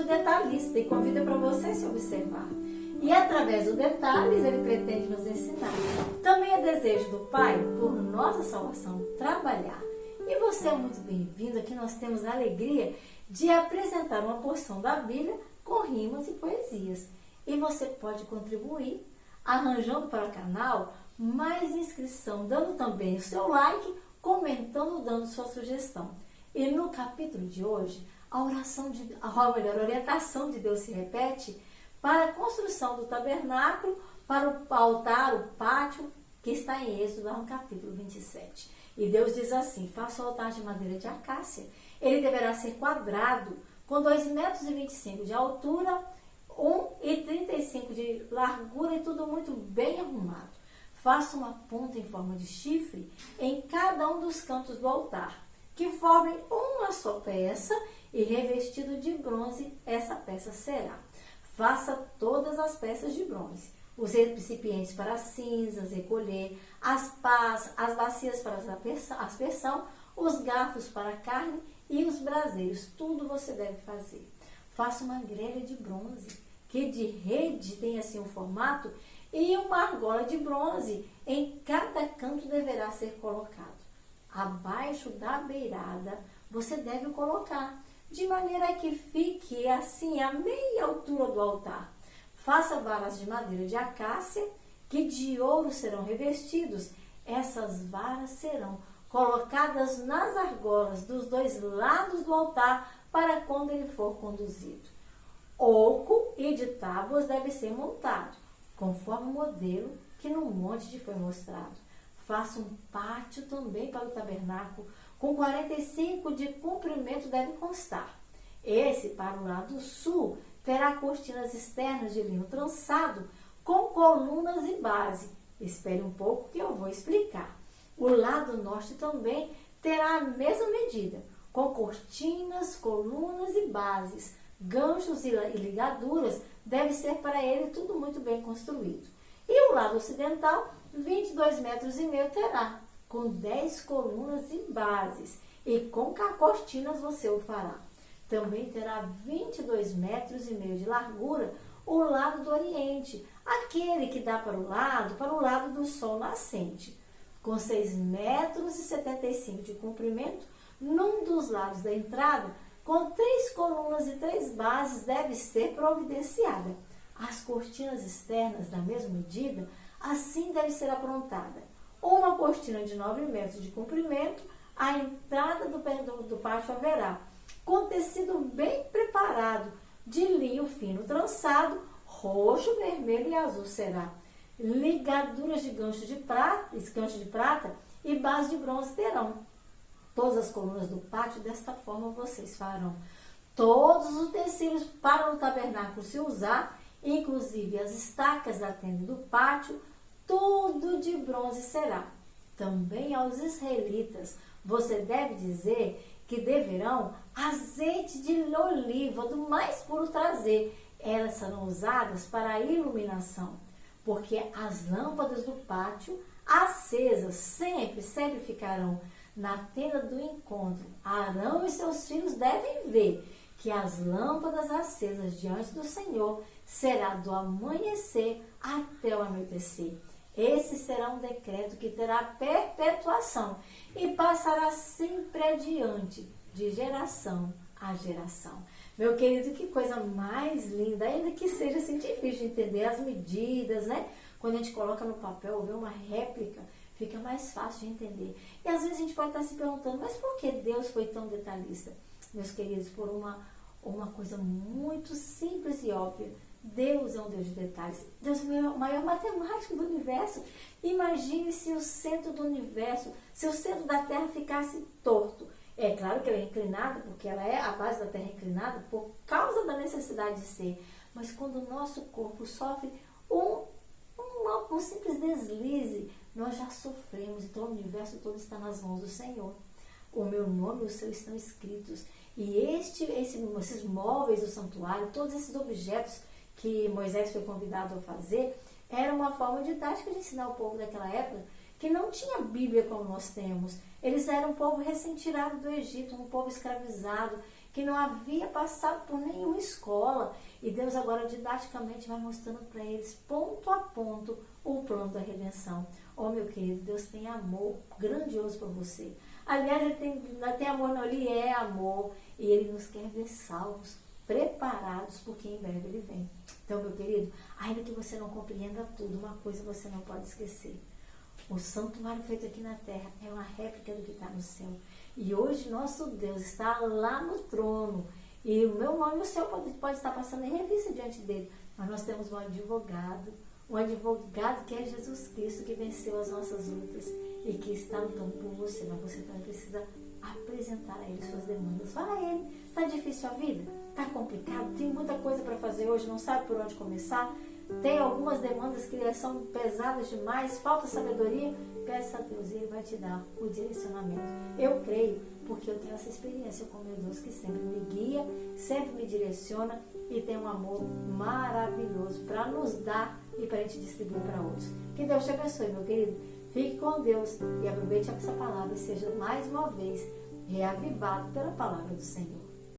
detalhista e convida para você se observar. E através dos detalhes ele pretende nos ensinar. Também é desejo do Pai, por nossa salvação, trabalhar. E você é muito bem-vindo. Aqui nós temos a alegria de apresentar uma porção da Bíblia com rimas e poesias. E você pode contribuir arranjando para o canal mais inscrição, dando também o seu like, comentando, dando sua sugestão. E no capítulo de hoje, a orientação de Deus se repete para a construção do tabernáculo, para o altar, o pátio, que está em Êxodo, no capítulo 27. E Deus diz assim: faça o altar de madeira de acácia. Ele deverá ser quadrado, com 2,25 metros de altura, 1,35 de largura e tudo muito bem arrumado. Faça uma ponta em forma de chifre em cada um dos cantos do altar, que formem uma só peça, e revestido de bronze essa peça será. Faça todas as peças de bronze, os recipientes para cinzas, recolher, as pás, as bacias para aspersão, os garfos para a carne e os braseiros. Tudo você deve fazer. Faça uma grelha de bronze, que de rede tem assim um formato, e uma argola de bronze em cada canto deverá ser colocado. Abaixo da beirada você deve colocar, de maneira que fique assim a meia altura do altar. Faça varas de madeira de acácia, que de ouro serão revestidos. Essas varas serão colocadas nas argolas dos dois lados do altar para quando ele for conduzido. Oco e de tábuas deve ser montado, conforme o modelo que no monte te foi mostrado. Faça um pátio também para o tabernáculo, com 45 de comprimento deve constar. Esse, para o lado sul, terá cortinas externas de linho trançado, com colunas e base. Espere um pouco que eu vou explicar. O lado norte também terá a mesma medida, com cortinas, colunas e bases. Ganchos e ligaduras deve ser para ele tudo muito bem construído. E o lado ocidental, 22,5 metros terá, com 10 colunas e bases, e com cortinas você o fará. Também terá 22,5 metros de largura o lado do oriente, aquele que dá para o lado do sol nascente, com 6,75 metros de comprimento, num dos lados da entrada, com 3 colunas e 3 bases deve ser providenciada. As cortinas externas da mesma medida, assim deve ser aprontada. Uma cortina de 9 metros de comprimento, a entrada do pátio haverá, com tecido bem preparado, de linho fino trançado, roxo, vermelho e azul será. Ligaduras de gancho de prata e base de bronze terão. Todas as colunas do pátio desta forma vocês farão. Todos os utensílios para o tabernáculo se usar, inclusive as estacas da tenda do pátio, tudo de bronze será. Também aos israelitas você deve dizer que deverão azeite de oliva do mais puro trazer. Elas serão usadas para a iluminação, porque as lâmpadas do pátio acesas sempre ficarão na tenda do encontro. Arão e seus filhos devem ver que as lâmpadas acesas diante do Senhor será do amanhecer até o anoitecer. Esse será um decreto que terá perpetuação e passará sempre adiante, de geração a geração. Meu querido, que coisa mais linda, ainda que seja assim difícil de entender as medidas, né? Quando a gente coloca no papel ou vê uma réplica, fica mais fácil de entender. E às vezes a gente pode estar se perguntando, mas por que Deus foi tão detalhista? Meus queridos, por uma coisa muito simples e óbvia. Deus é um Deus de detalhes. Deus é o maior matemático do universo. Imagine se o centro do universo, se o centro da Terra ficasse torto. É claro que ela é inclinada, porque a base da Terra é inclinada por causa da necessidade de ser. Mas quando o nosso corpo sofre um simples deslize, nós já sofremos. Então o universo todo está nas mãos do Senhor. O meu nome e o seu estão escritos. E esses móveis do santuário, todos esses objetos que Moisés foi convidado a fazer, era uma forma didática de ensinar o povo daquela época que não tinha Bíblia como nós temos. Eles eram um povo recém-tirado do Egito, um povo escravizado. que não havia passado por nenhuma escola. E Deus agora didaticamente vai mostrando para eles, ponto a ponto, o plano da redenção. Oh, meu querido, Deus tem amor grandioso por você. Aliás, Ele tem amor, não, Ele é amor. E Ele nos quer ver salvos, preparados, porque em breve Ele vem. Então, meu querido, ainda que você não compreenda tudo, uma coisa você não pode esquecer. O santuário feito aqui na terra é uma réplica do que está no céu. E hoje nosso Deus está lá no trono. E o meu nome e o seu pode estar passando em revista diante dele. Mas nós temos um advogado que é Jesus Cristo, que venceu as nossas lutas e que está lutando por você. Mas você também precisa apresentar a Ele suas demandas. Fala a Ele, está difícil a vida? Está complicado? Tem muita coisa para fazer hoje, não sabe por onde começar? Tem algumas demandas que são pesadas demais, falta sabedoria? Peça a Deus e Ele vai te dar o direcionamento. Eu creio, porque eu tenho essa experiência com meu Deus, que sempre me guia, sempre me direciona e tem um amor maravilhoso para nos dar e para a gente distribuir para outros. Que Deus te abençoe, meu querido. Fique com Deus e aproveite essa palavra e seja mais uma vez reavivado pela palavra do Senhor.